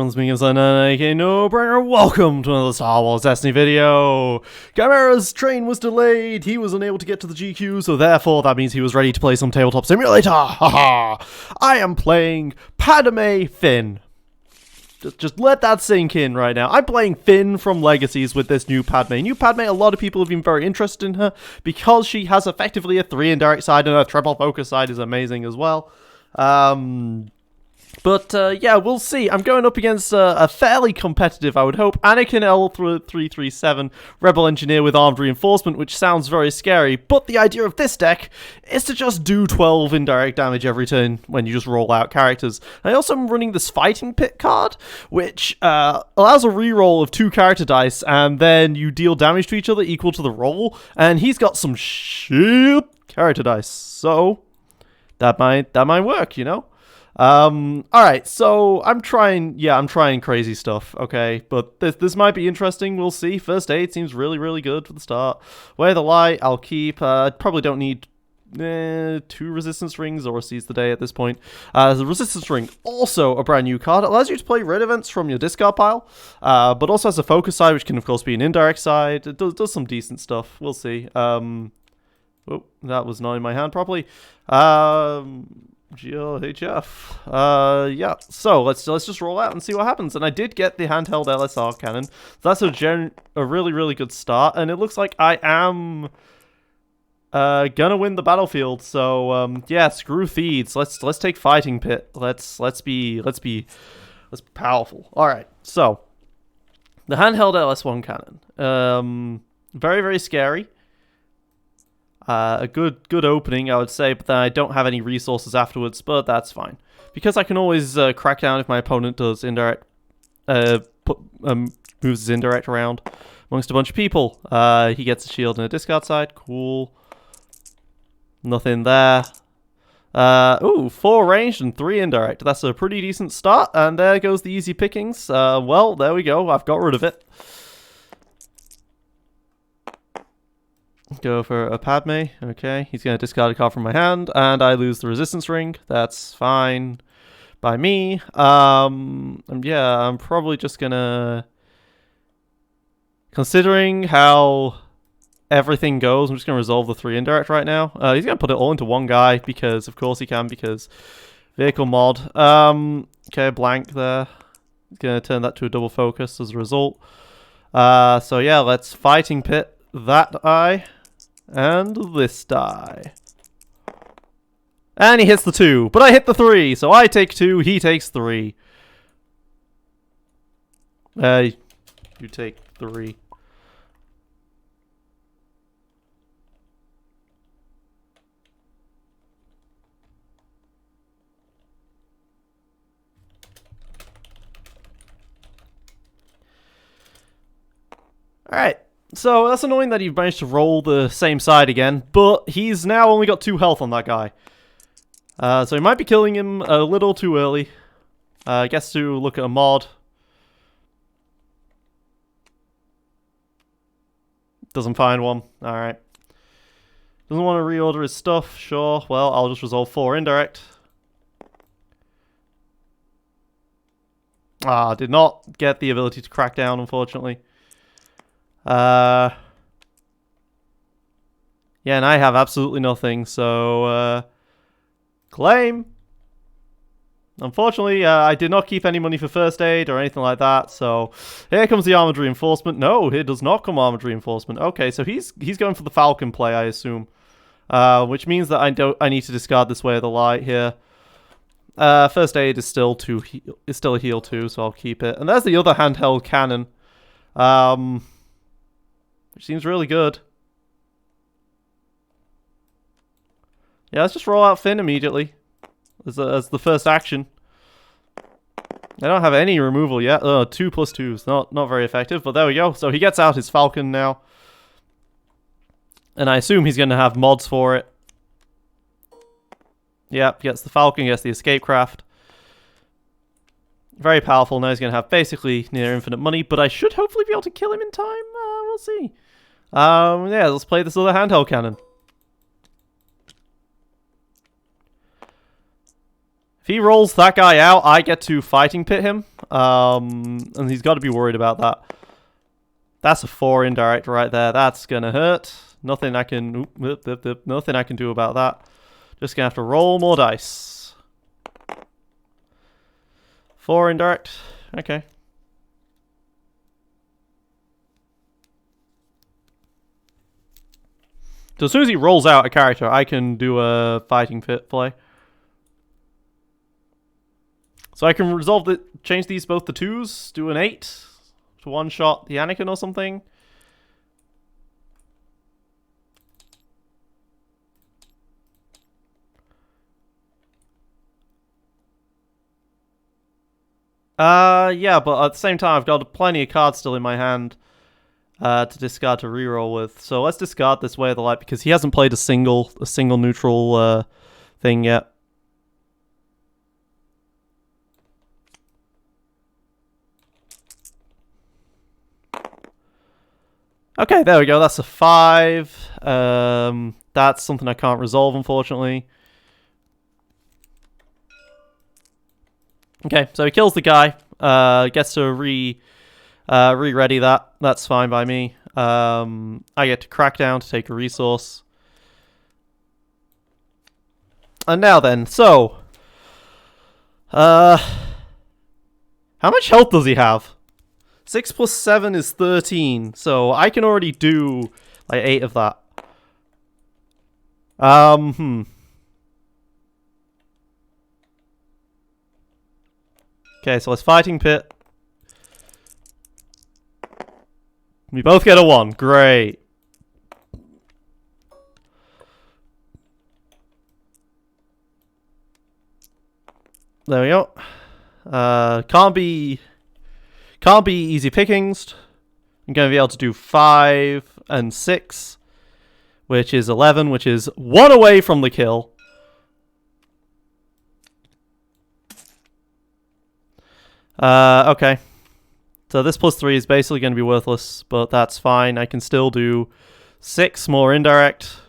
fans, me and aka No-Brainer, welcome to another Star Wars Destiny video! Chimera's train was delayed, he was unable to get to the GQ, so therefore that means he was ready to play some Tabletop Simulator! Haha! I am playing Padme Finn. Just let that sink in right now. I'm playing Finn from Legacies with this new Padme. New Padme, a lot of people have been very interested in her because she has effectively a 3 indirect side and her triple focus side is amazing as well. Yeah, we'll see. I'm going up against a fairly competitive, I would hope, Anakin L337 Rebel Engineer with armed reinforcement, which sounds very scary, but the idea of this deck is to just do 12 indirect damage every turn when you just roll out characters. I also am running this Fighting Pit card, which allows a reroll of 2 character dice, and then you deal damage to each other equal to the roll, and he's got some shit character dice, so that might work, you know? Alright, so I'm trying crazy stuff, okay, but this might be interesting, we'll see. First aid seems really good for the start. Way of the Light, I'll keep, probably don't need 2 resistance rings or seize the day at this point. The resistance ring, also a brand new card. It allows you to play red events from your discard pile, but also has a focus side, which can of course be an indirect side. It does some decent stuff, we'll see. Oh, that was not in my hand properly. GLHF. Yeah, so let's just roll out and see what happens. And I did get the handheld LSR cannon. So that's a really good start, and it looks like I am gonna win the battlefield. So yeah, screw Thieves. Let's take Fighting Pit. Let's be powerful. All right. So the handheld LS1 cannon. Very scary. A good opening, I would say, but then I don't have any resources afterwards, but that's fine. Because I can always crack down if my opponent does indirect, moves his indirect around amongst a bunch of people. He gets a shield and a discard side, cool. Nothing there. Ooh, 4 ranged and 3 indirect. That's a pretty decent start, and there goes the easy pickings. Well, there we go, I've got rid of it. Go for a Padme. Okay, he's going to discard a card from my hand, and I lose the resistance ring. That's fine by me. And yeah, I'm probably just going to... Considering how everything goes, I'm just going to resolve the 3 indirect right now. He's going to put it all into one guy, because of course he can, because vehicle mod. Okay, blank there. He's going to turn that to a double focus as a result. So yeah, let's Fighting Pit that eye. And this die. And he hits the 2, but I hit the 3, so I take 2, he takes 3. You take 3. Alright. So, that's annoying that you've managed to roll the same side again, but he's now only got 2 health on that guy. So he might be killing him a little too early. Gets to look at a mod. Doesn't find one. Alright. Doesn't want to reorder his stuff. Sure. Well, I'll just resolve 4 indirect. Did not get the ability to crack down, unfortunately. Yeah, and I have absolutely nothing, so, claim! Unfortunately, I did not keep any money for first aid or anything like that, so here comes the armored reinforcement. No, here does not come armored reinforcement. Okay, so he's going for the Falcon play, I assume. Which means that I need to discard this Way of the Light here. First aid is still a heal too, so I'll keep it. And there's the other handheld cannon. Which seems really good. Yeah, let's just roll out Finn immediately. As the first action. I don't have any removal yet. 2+2s. Not very effective, but there we go. So he gets out his Falcon now. And I assume he's going to have mods for it. Yep, gets the Falcon, gets the Escape Craft. Very powerful. Now he's going to have basically near infinite money, but I should hopefully be able to kill him in time. We'll see. Yeah, let's play this other handheld cannon. he rolls that guy out, I get to fighting pit him. And he's got to be worried about that. That's a 4 indirect right there. That's gonna hurt. Nothing I can nothing I can do about that. Just gonna have to roll more dice. 4 indirect. Okay. So as soon as he rolls out a character, I can do a fighting pit play. So I can resolve the change these both to 2s, do an 8 to one-shot the Anakin or something. Yeah, but at the same time, I've got plenty of cards still in my hand to discard to reroll with. So let's discard this Way of the Light because he hasn't played a single neutral thing yet. Okay, there we go. That's a 5. That's something I can't resolve, unfortunately. Okay, so he kills the guy. Gets to re-ready that. That's fine by me. I get to crack down to take a resource. And now then, so... how much health does he have? 6 plus 7 is 13, so I can already do like 8 of that. Okay, so let's fighting pit. We both get a 1. Great. There we go. Can't be easy pickings. I'm going to be able to do 5 and 6, which is 11, which is 1 away from the kill. Okay. So this plus 3 is basically going to be worthless, but that's fine. I can still do 6 more indirect.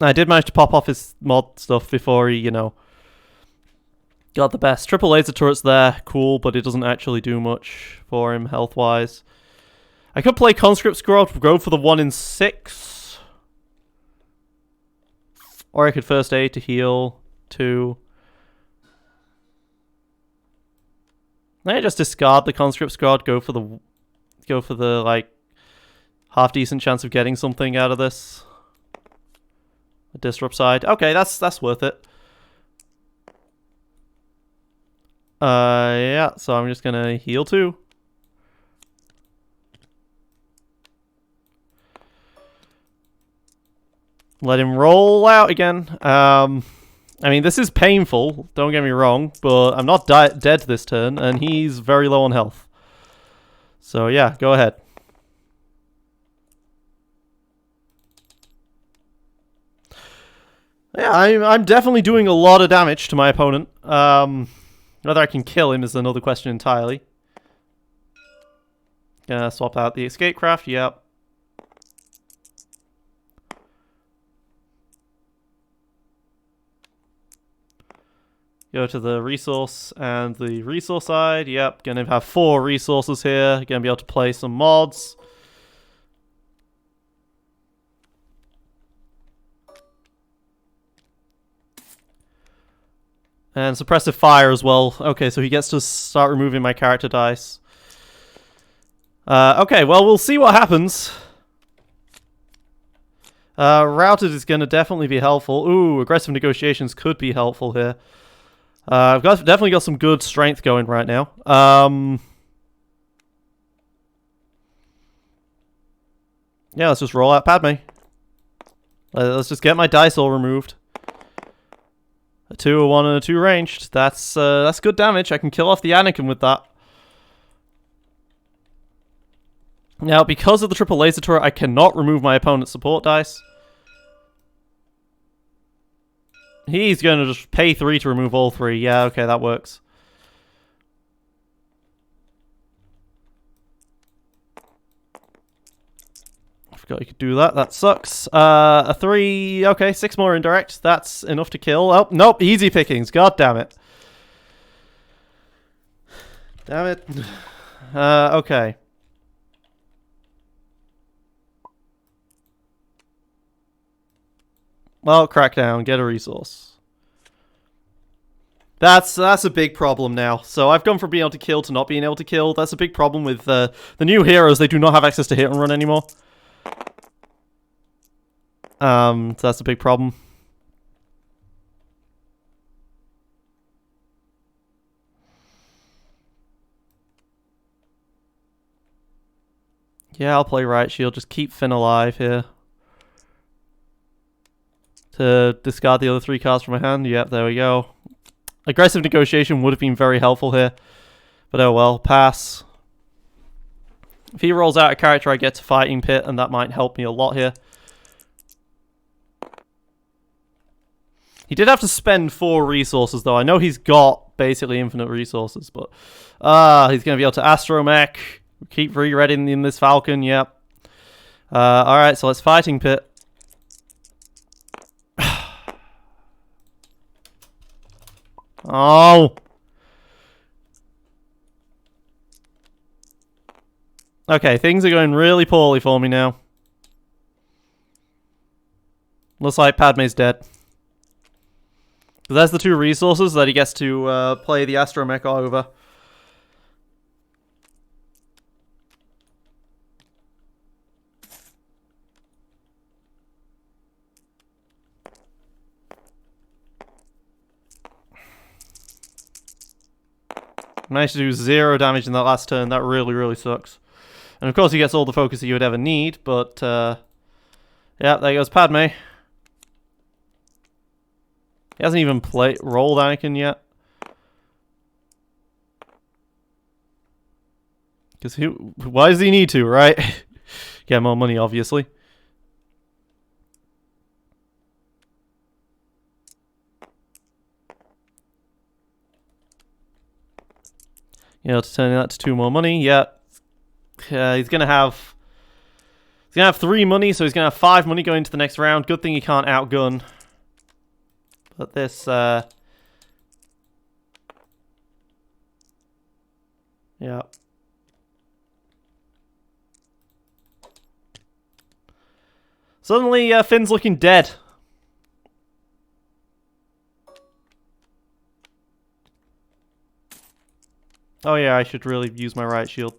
I did manage to pop off his mod stuff before he, you know, got the best. Triple laser turrets there, cool, but it doesn't actually do much for him health-wise. I could play Conscript Squad, go for the 1 in 6. Or I could first aid to heal 2. Then I just discard the Conscript Squad, go for the like half decent chance of getting something out of this. A disrupt side. Okay, that's worth it. Yeah, so I'm just gonna heal 2. Let him roll out again. I mean, this is painful, don't get me wrong, but I'm not dead this turn, and he's very low on health. So yeah, go ahead. Yeah, I'm definitely doing a lot of damage to my opponent. Whether I can kill him is another question entirely. Gonna swap out the escape craft, yep. Go to the resource and the resource side. Yep, gonna have 4 resources here. Gonna be able to play some mods. And suppressive fire as well. Okay, so he gets to start removing my character dice. Okay, well, we'll see what happens. Routed is gonna definitely be helpful. Ooh, aggressive negotiations could be helpful here. I've definitely got some good strength going right now. Yeah, let's just roll out Padme. Let's just get my dice all removed. A 2, a 1, and a 2 ranged. That's good damage. I can kill off the Anakin with that. Now, because of the triple laser turret, I cannot remove my opponent's support dice. He's going to just pay 3 to remove all 3. Yeah, okay, that works. Forgot you could do that. That sucks. A 3. Okay, 6 more indirect. That's enough to kill. Oh, nope. Easy pickings. God damn it. Damn it. Okay. Well, Crackdown. Get a resource. That's a big problem now. So I've gone from being able to kill to not being able to kill. That's a big problem with the new heroes. They do not have access to hit and run anymore. So that's a big problem. Yeah, I'll play Riot Shield. Just keep Finn alive here. To discard the other 3 cards from my hand. Yep, there we go. Aggressive negotiation would have been very helpful here. But oh well, pass. If he rolls out a character, I get to Fighting Pit, and that might help me a lot here. He did have to spend 4 resources, though. I know he's got basically infinite resources, but... he's going to be able to Astromech. Keep re-reading in this Falcon, yep. Alright, so let's Fighting Pit. Oh! Okay, things are going really poorly for me now. Looks like Padme's dead. There's the 2 resources that he gets to play the Astromech over. Managed to do 0 damage in that last turn. That really, really sucks. And of course he gets all the focus that you would ever need, but yeah, there goes Padme. He hasn't even rolled Anakin yet. Because why does he need to, right? Get more money, obviously. You know, to turn that to 2 more money. Yeah. He's gonna have 3 money, so he's gonna have 5 money going into the next round. Good thing he can't outgun. But this yeah. Suddenly Finn's looking dead. Oh yeah, I should really use my Riot Shield.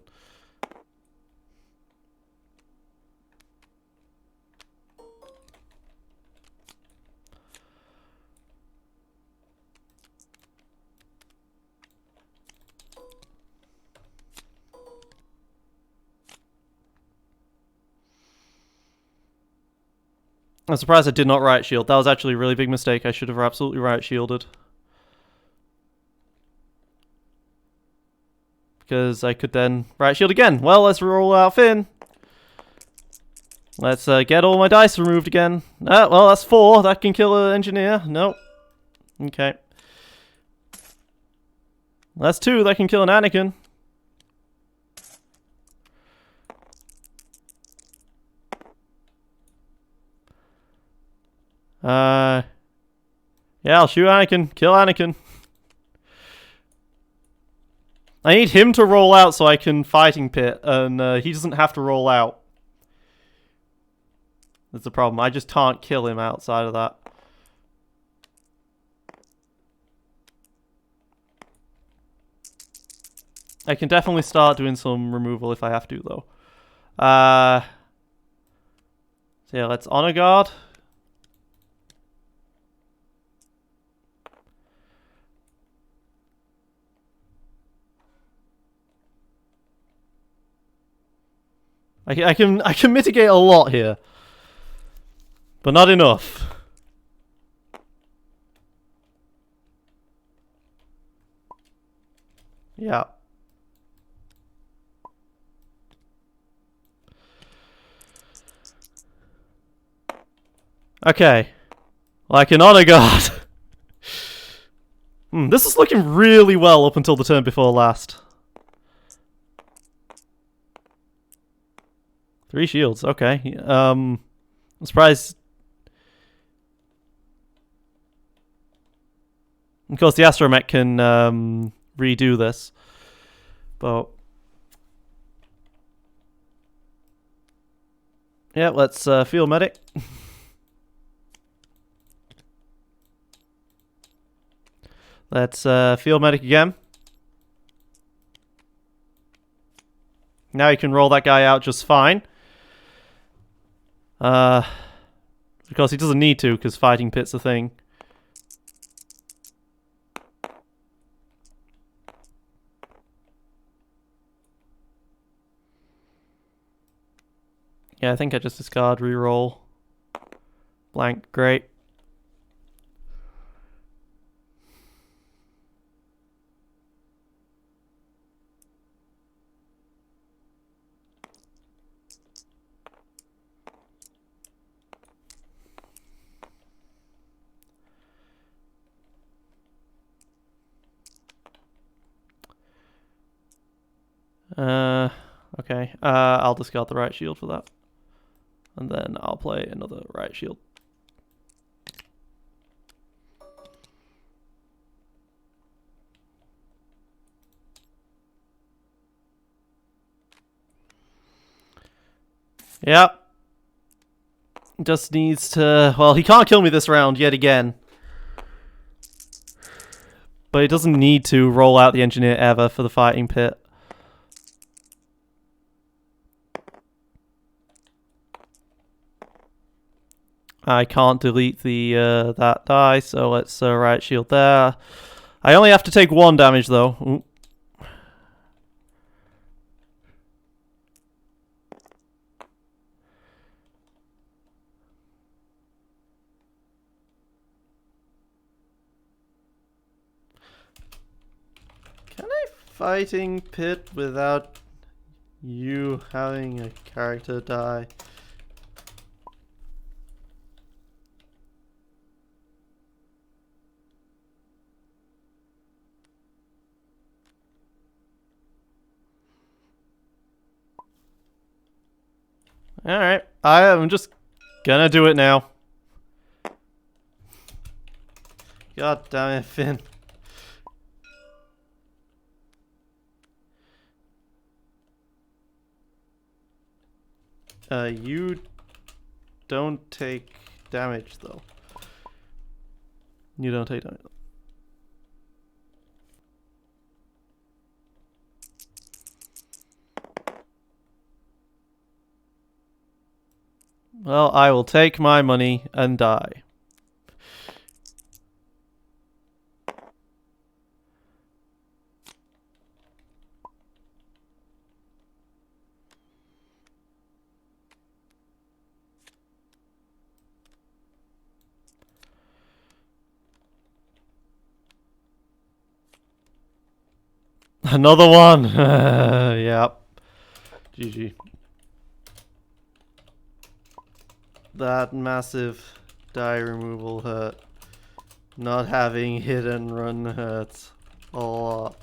I'm surprised I did not Riot Shield. That was actually a really big mistake. I should have absolutely Riot Shielded. Because I could then Riot Shield again. Well, let's roll out Finn. Let's get all my dice removed again. Well, that's 4. That can kill an engineer. Nope. Okay. That's 2. That can kill an Anakin. Yeah, I'll shoot Anakin. Kill Anakin. I need him to roll out so I can Fighting Pit, and he doesn't have to roll out. That's the problem. I just can't kill him outside of that. I can definitely start doing some removal if I have to, though. So yeah, let's Honor Guard. I can mitigate a lot here, but not enough. Yeah. Okay. Like an Honor Guard. This is looking really well up until the turn before last. 3 shields, okay. I'm surprised. Of course, the astromech can redo this. But yeah, let's field medic. Let's field medic again. Now you can roll that guy out just fine. Because he doesn't need to, because fighting pit's a thing. Yeah, I think I just discard, reroll. Blank, great. Okay. I'll discard the right shield for that. And then I'll play another right shield. Yep. Just needs to... Well, he can't kill me this round yet again. But he doesn't need to roll out the engineer ever for the fighting pit. I can't delete the that die, so let's right shield there. I only have to take 1 damage though. Ooh. Can I fighting pit without you having a character die? Alright, I'm just gonna do it now. God damn it, Finn. You don't take damage, though. You don't take damage. Well, I will take my money and die. Another one! Yep. GG. That massive die removal hurt. Not having hit and run hurts a lot.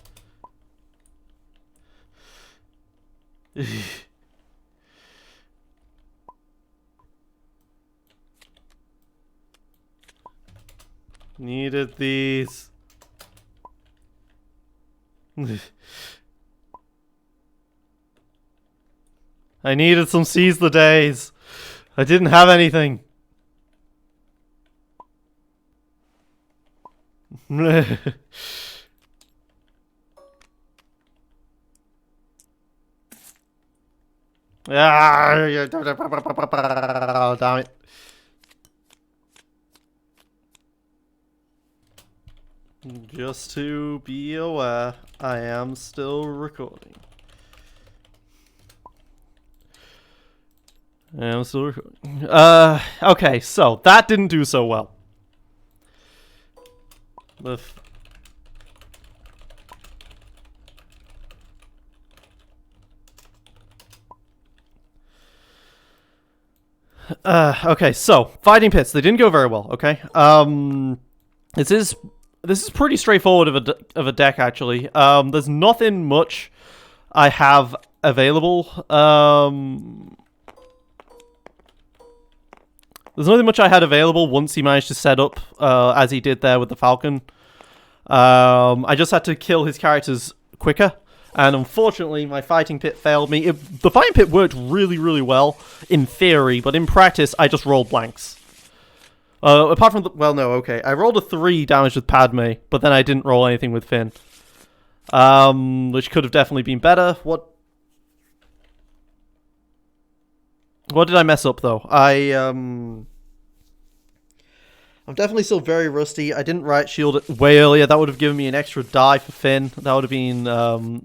Needed these. I needed some seize the days. I didn't have anything. Ah, damn it. Just to be aware, I am still recording. Okay, so that didn't do so well. Okay, so fighting pits, they didn't go very well, okay? This is pretty straightforward of a deck actually. There's nothing much I have available. There's nothing much I had available once he managed to set up as he did there with the Falcon. I just had to kill his characters quicker. And unfortunately, my fighting pit failed me. The fighting pit worked really, really well in theory, but in practice, I just rolled blanks. Apart from well, no, okay. I rolled a 3 damage with Padme, but then I didn't roll anything with Finn. Which could have definitely been better. What did I mess up, though? I'm definitely still very rusty. I didn't right shield it way earlier. That would have given me an extra die for Finn. That would have been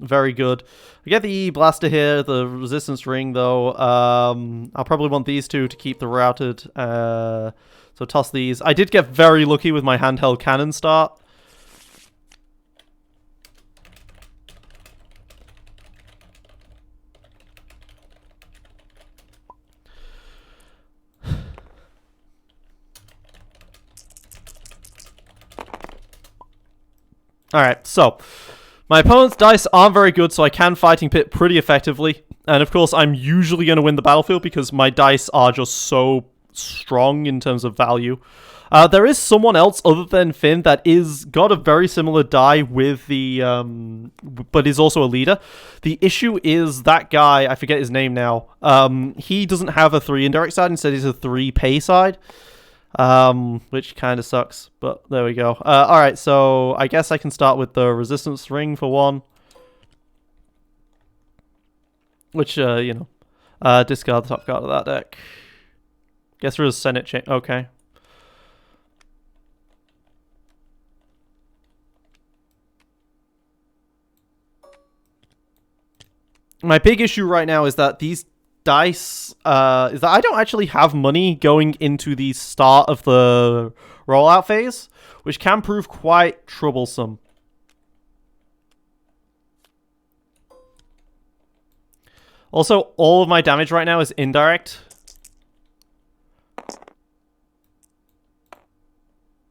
very good. I get the E blaster here, the resistance ring, though. I'll probably want these two to keep the routed. So toss these. I did get very lucky with my handheld cannon start. Alright, so my opponent's dice aren't very good, so I can fighting pit pretty effectively. And of course, I'm usually going to win the battlefield because my dice are just so strong in terms of value. There is someone else other than Finn that is got a very similar die with the, but is also a leader. The issue is that guy, I forget his name now, he doesn't have a 3 indirect side, instead he's a 3 pay side. Which kind of sucks, but there we go. Alright, so I guess I can start with the resistance ring for one. Which, you know, discard the top card of that deck. Guess there is Senate chain. Okay. My big issue right now is that these dice, is that I don't actually have money going into the start of the rollout phase, which can prove quite troublesome. Also, all of my damage right now is indirect.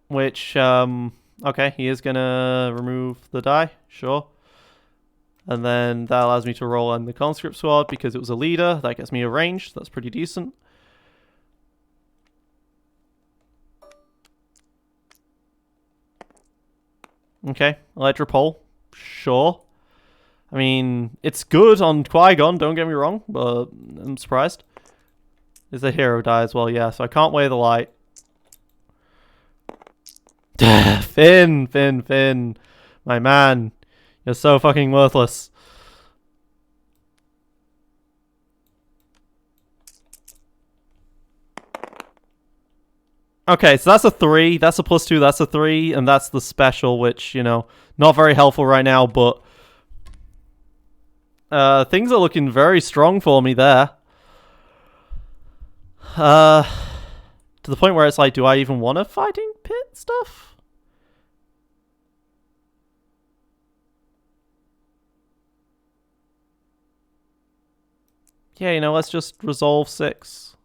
Which, okay, he is gonna remove the die, sure. And then that allows me to roll on the conscript squad because it was a leader. That gets me a range, that's pretty decent. Okay, Electropole, sure. I mean, it's good on Qui-Gon, don't get me wrong, but I'm surprised. Is the hero die as well? Yeah, so I can't weigh the light. Finn, my man, you're so fucking worthless. Okay, so that's a 3, that's a +2, that's a 3, and that's the special, which, you know, not very helpful right now, but things are looking very strong for me there. To the point where it's like, do I even want a fighting pit stuff? Yeah, you know, let's just resolve 6.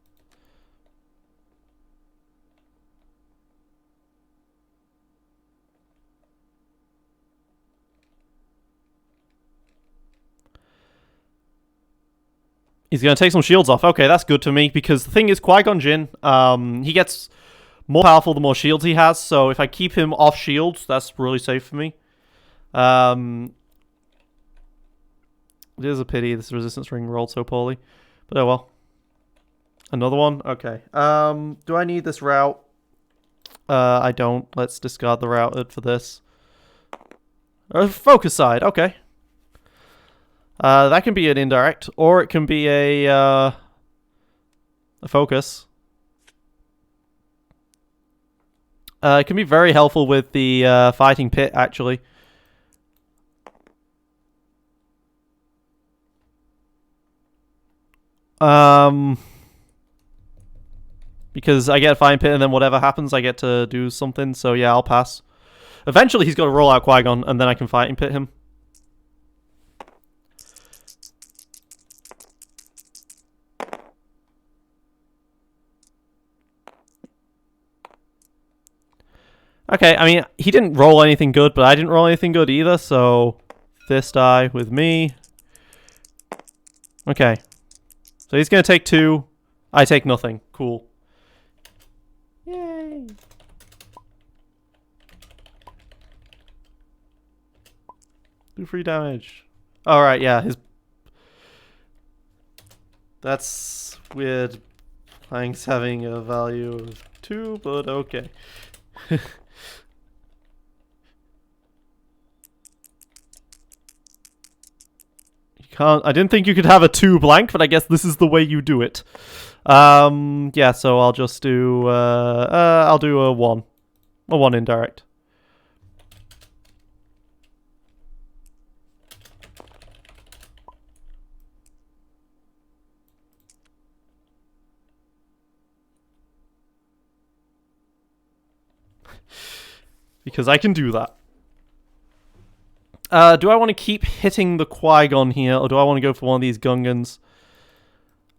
He's going to take some shields off. Okay, that's good to me, because the thing is, Qui-Gon Jinn, he gets more powerful the more shields he has, so if I keep him off shields, that's really safe for me. It is a pity this resistance ring rolled so poorly. But oh well. Another one? Okay. Do I need this route? I don't. Let's discard the routed for this. Focus side, okay. That can be an indirect, or it can be a focus. It can be very helpful with the fighting pit, actually. Because I get a fighting pit and then whatever happens, I get to do something. So yeah, I'll pass. Eventually, he's got to roll out Qui-Gon, and then I can fighting pit him. Okay, I mean, he didn't roll anything good, but I didn't roll anything good either, so this die with me. Okay. So he's going to take 2. I take nothing. Cool. Yay! Do free damage. Alright, yeah, his... That's weird. Plank's having a value of 2, but okay. You can't... I didn't think you could have a 2 blank, but I guess this is the way you do it. Yeah, so I'll just do... I'll do a 1. A 1 indirect. Because I can do that. Do I want to keep hitting the Qui-Gon here, or do I want to go for one of these Gungans?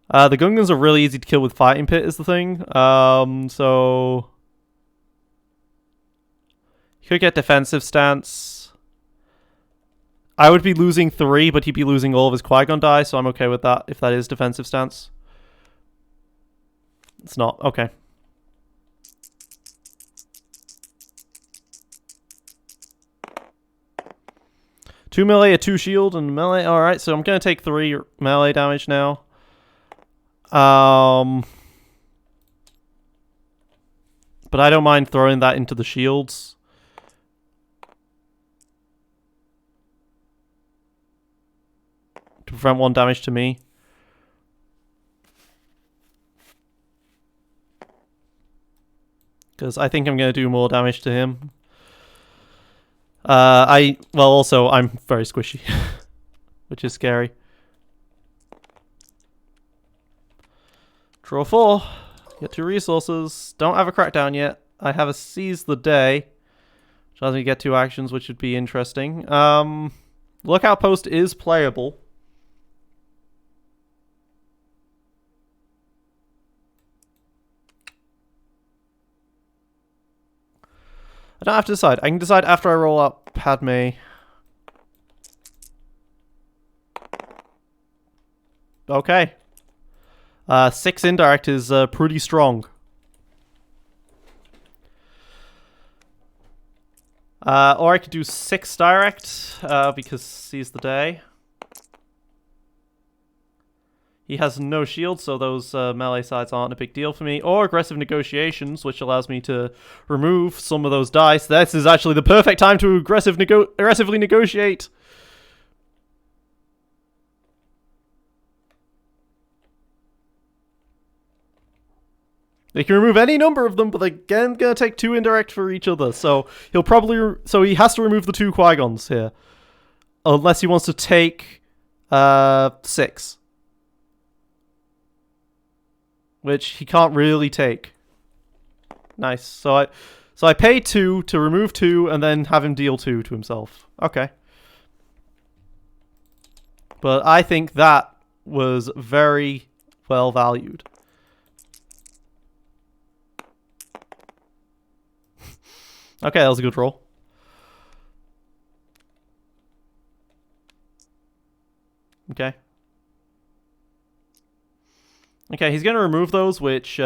The Gungans are really easy to kill with Fighting Pit is the thing. So... You could get defensive stance. I would be losing 3, but he'd be losing all of his Qui-Gon die, so I'm okay with that, if that is defensive stance. It's not. Okay. Two melee, a 2 shield, and melee. Alright, so I'm going to take 3 melee damage now. But I don't mind throwing that into the shields. To prevent 1 damage to me. Because I think I'm going to do more damage to him. Well, also, I'm very squishy. Which is scary. Draw 4. Get 2 resources. Don't have a crackdown yet. I have a seize the day. Which allows me to get 2 actions, which would be interesting. Lookout post is playable. I don't have to decide. I can decide after I roll out Padme. Okay. 6 indirect is pretty strong. Or I could do 6 direct, because seize the day. He has no shield, so those melee sides aren't a big deal for me. Or aggressive negotiations, which allows me to remove some of those dice. This is actually the perfect time to aggressively negotiate. They can remove any number of them, but they're again going to take 2 indirect for each other. So he'll probably... So he has to remove the 2 Qui-Gons here. Unless he wants to take 6. Which he can't really take. Nice. So I pay 2 to remove 2 and then have him deal 2 to himself. Okay. But I think that was very well valued. Okay, that was a good roll. Okay. Okay, he's going to remove those, which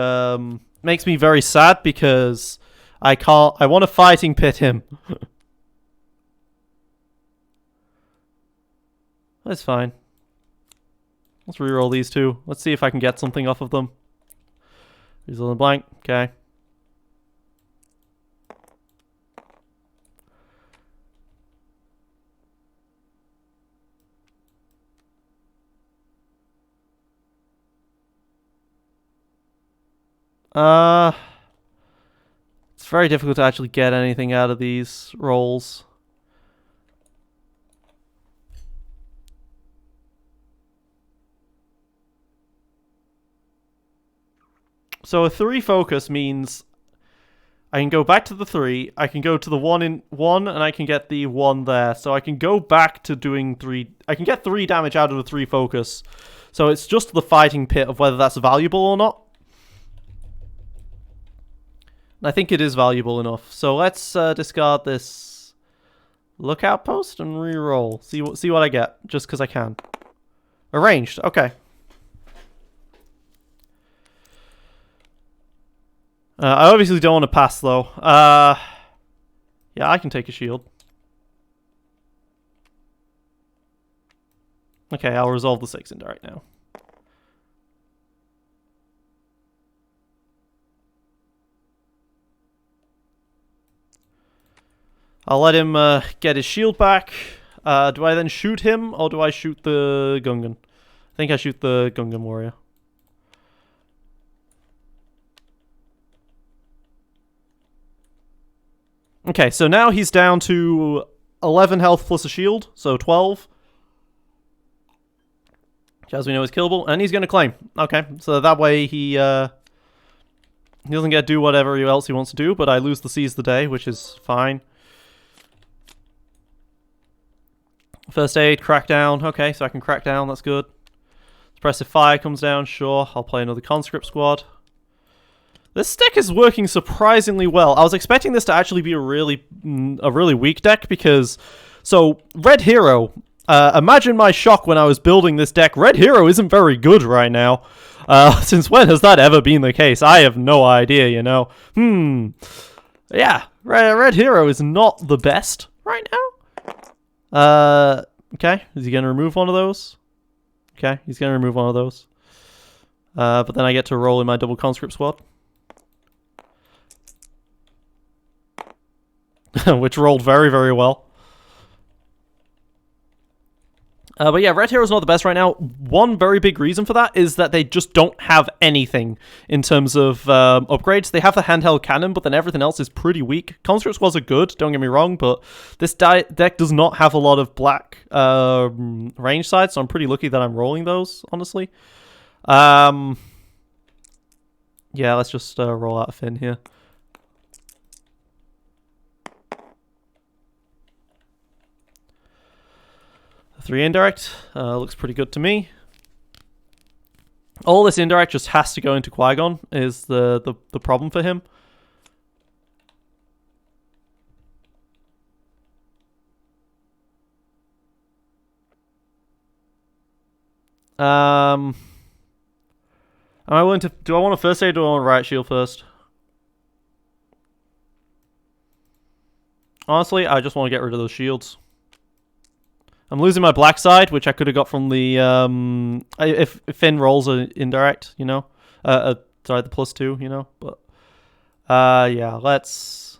makes me very sad because I want to fighting pit him. That's fine. Let's reroll these 2. Let's see if I can get something off of them. He's on the blank. Okay. It's very difficult to actually get anything out of these rolls. So a 3 focus means I can go back to the 3, I can go to the 1 in 1, and I can get the 1 there. So I can go back to doing 3. I can get 3 damage out of the 3 focus. So it's just the fighting pit of whether that's valuable or not. I think it is valuable enough. So let's discard this lookout post and re-roll. See what I get, just because I can. Arranged. Okay. I obviously don't want to pass, though. Yeah, I can take a shield. Okay, I'll resolve the 6 indirect now. I'll let him get his shield back. Do I then shoot him, or do I shoot the Gungan? I think I shoot the Gungan warrior. Okay, so now he's down to 11 health plus a shield, so 12. Which, as we know, is killable, and he's going to claim. Okay, so that way he doesn't get to do whatever else he wants to do, but I lose the seize the day, which is fine. First aid, crackdown. Okay, so I can crack down, that's good. Suppressive fire comes down, sure. I'll play another conscript squad. This deck is working surprisingly well. I was expecting this to actually be a really weak deck because... So, Red Hero. Imagine my shock when I was building this deck. Red Hero isn't very good right now. Since when has that ever been the case? I have no idea, you know. Yeah, Red Hero is not the best right now. Okay, is he going to remove one of those? Okay, he's going to remove one of those. But then I get to roll in my double conscript squad. Which rolled very, very well. But yeah, Red Hero's not the best right now. One very big reason for that is that they just don't have anything in terms of upgrades. They have the handheld cannon, but then everything else is pretty weak. Conscript squads are good, don't get me wrong, but this deck does not have a lot of black range sides, so I'm pretty lucky that I'm rolling those, honestly. Yeah, let's just roll out a Finn here. 3 indirect. Looks pretty good to me. All this indirect just has to go into Qui-Gon is the problem for him. Am I willing to... Do I want a first aid or do I want a riot shield first? Honestly, I just want to get rid of those shields. I'm losing my black side, which I could have got from the, if Finn rolls an indirect, you know? Sorry, the +2, you know? But, yeah, let's...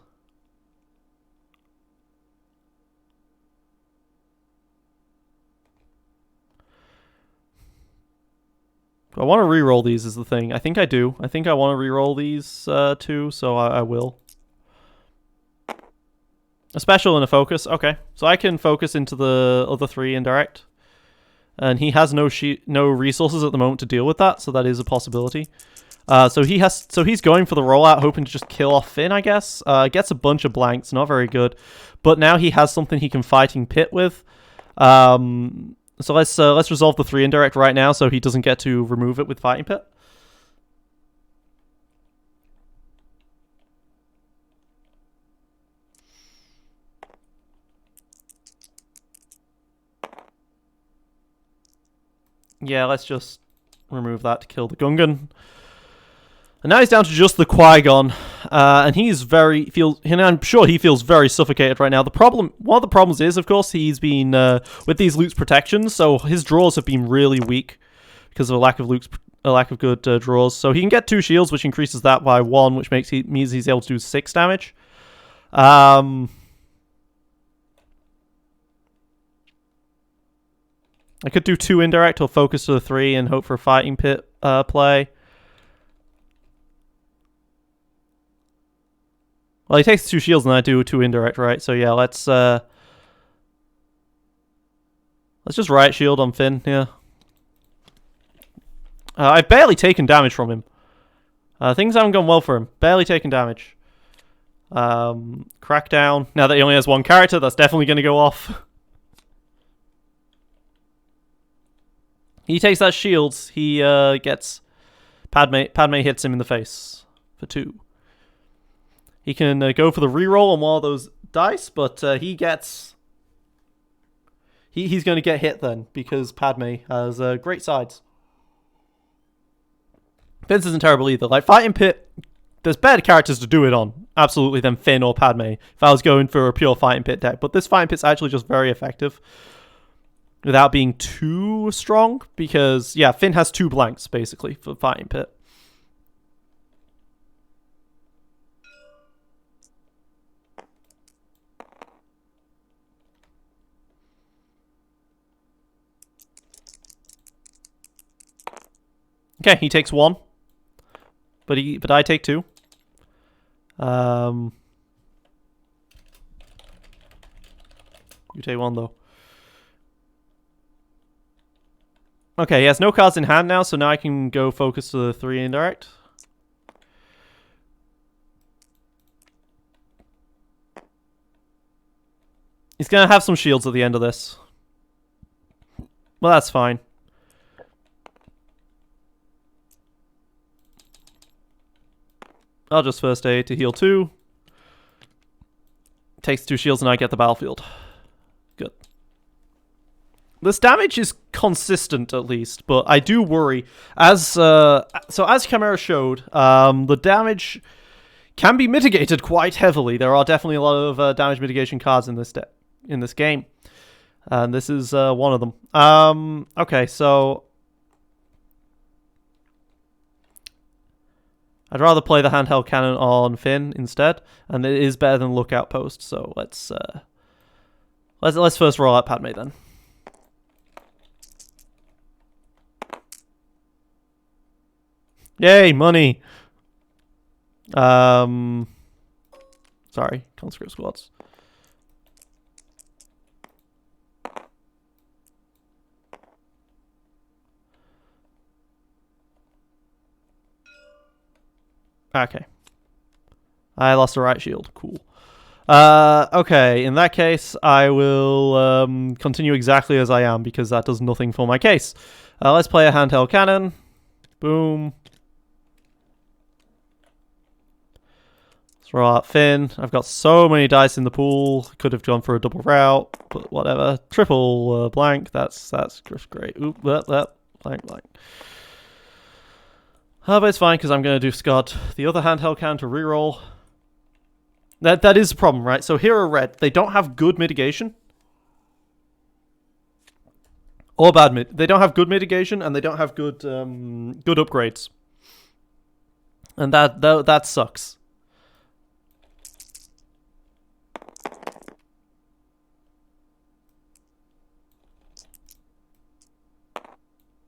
I want to re-roll these is the thing. I think I do. I think I want to re-roll these, too, so I will. A special and a focus. Okay, so I can focus into the other 3 indirect, and he has no resources at the moment to deal with that, so that is a possibility. So he's going for the rollout, hoping to just kill off Finn, I guess. Gets a bunch of blanks, not very good, but now he has something he can fighting pit with. So let's resolve the 3 indirect right now, so he doesn't get to remove it with fighting pit. Yeah, let's just remove that to kill the Gungan. And now he's down to just the Qui-Gon, and I'm sure he feels very suffocated right now. One of the problems is, of course, he's been with these Luke's protections, so his draws have been really weak because of a lack of good draws. So he can get 2 shields, which increases that by 1, which means he's able to do 6 damage. I could do 2 indirect or focus to the 3 and hope for a fighting pit play. Well, he takes 2 shields and I do 2 indirect, right? So yeah, let's just riot shield on Finn here. I've barely taken damage from him. Things haven't gone well for him. Barely taken damage. Crackdown. Now that he only has 1 character, that's definitely going to go off. He takes that shields. He gets Padme hits him in the face for 2. He can go for the reroll on one of those dice, but he gets... He's going to get hit then, because Padme has great sides. Vince isn't terrible either. Like, Fighting Pit there's better characters to do it on, absolutely, than Finn or Padme, if I was going for a pure fighting pit deck. But this fighting pit's actually just very effective without being too strong, because, yeah, Finn has 2 blanks, basically, for fighting pit. Okay, he takes 1. But I take 2. You take 1 though. Okay, he has no cards in hand now, so now I can go focus to the 3 indirect. He's gonna have some shields at the end of this. Well, that's fine. I'll just first aid to heal 2. Takes 2 shields and I get the battlefield. Good. This damage is consistent at least, but I do worry. As Chimera showed, the damage can be mitigated quite heavily. There are definitely a lot of damage mitigation cards in this game, and this is one of them. Okay, so I'd rather play the handheld cannon on Finn instead, and it is better than Lookout Post. So let's first roll out Padme then. Yay, money! Sorry, conscript squads. Okay. I lost the right shield. Cool. Okay, in that case, I will continue exactly as I am, because that does nothing for my case. Let's play a handheld cannon. Boom. Let's roll out Finn. I've got so many dice in the pool. Could have gone for a double route, but whatever. Triple blank. That's just great. Oop, blank. But it's fine, because I'm going to discard the other handheld cannon to reroll. That is a problem, right? So here are red. They don't have good mitigation. Or bad they don't have good mitigation, and they don't have good good upgrades. And that sucks.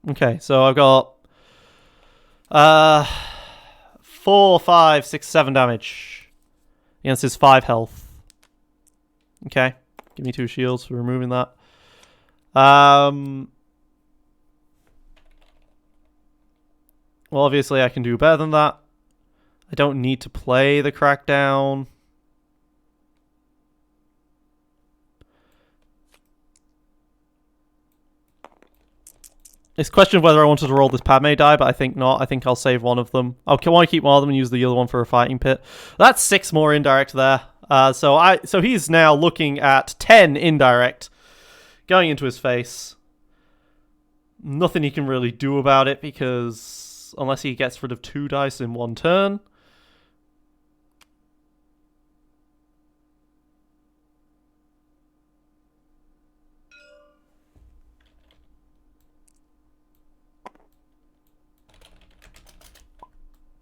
Okay, so I've got 4, 5, 6, 7 damage against his 5 health. Okay, give me 2 shields for removing that. Well, obviously I can do better than that. I don't need to play the Crackdown. It's a question of whether I wanted to roll this Padme die, but I think not. I think I'll save one of them. I want to keep one of them and use the other one for a fighting pit. That's 6 more indirect there. So he's now looking at 10 indirect going into his face. Nothing he can really do about it, because unless he gets rid of 2 dice in 1 turn.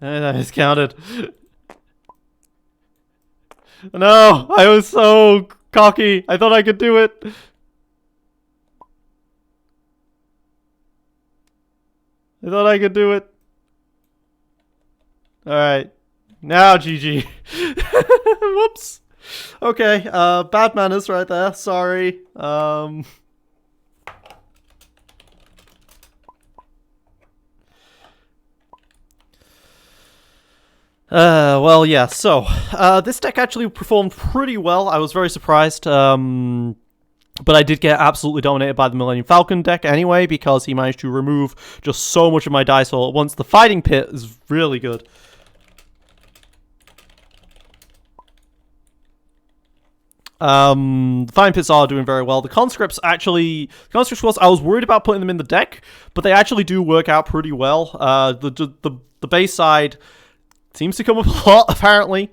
And I miscounted. No, I was so cocky. I thought I could do it. I thought I could do it. Alright. Now GG. Whoops. Okay, bad manners right there. Sorry. Well, yeah, so, this deck actually performed pretty well. I was very surprised, but I did get absolutely dominated by the Millennium Falcon deck anyway, because he managed to remove just so much of my dice all at once. The Fighting Pit is really good. The Fighting Pits are doing very well. The Conscripts squads, I was worried about putting them in the deck, but they actually do work out pretty well. The base side seems to come up a lot, apparently.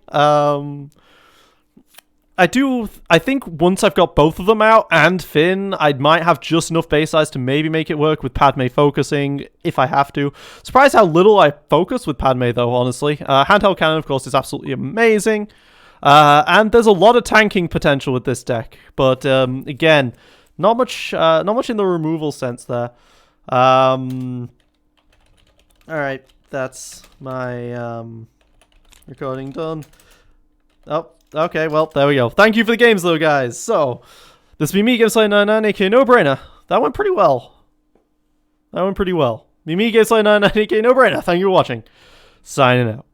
I think once I've got both of them out and Finn, I might have just enough base size to maybe make it work with Padme focusing if I have to. Surprised how little I focus with Padme though, honestly. Handheld cannon, of course, is absolutely amazing. And there's a lot of tanking potential with this deck. But again, not much in the removal sense there. Alright, that's my recording done. Oh. Okay, well, there we go. Thank you for the games, though, guys. So, this has been me, GameSlayer99, aka No Brainer. That went pretty well. Me, GameSlayer99, aka No Brainer. Thank you for watching. Signing out.